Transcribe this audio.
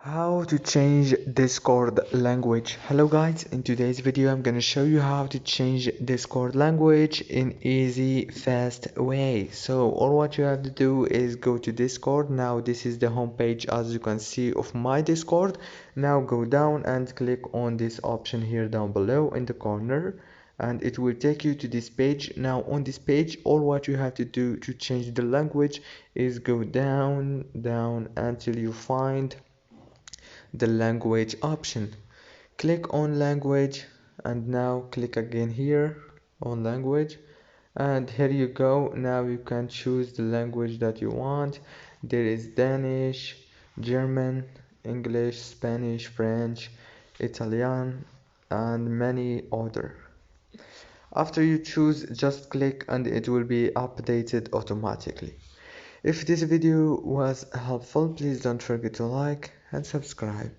How to change Discord language. Hello guys, in today's video I'm gonna show you how to change Discord language in easy, fast way. So all what you have to do is go to Discord. Now this is the home page as you can see of my Discord. Now go down and click on this option here down below in the corner, and it will take you to this page. Now on this page, all what you have to do to change the language is go down until you find the language option. Click on language, and now click again here on language, and here you go. Now you can choose the language that you want. There is Danish, German, English, Spanish, French, Italian, and many other. After you choose, just click and it will be updated automatically. If this video was helpful, please don't forget to like and subscribe.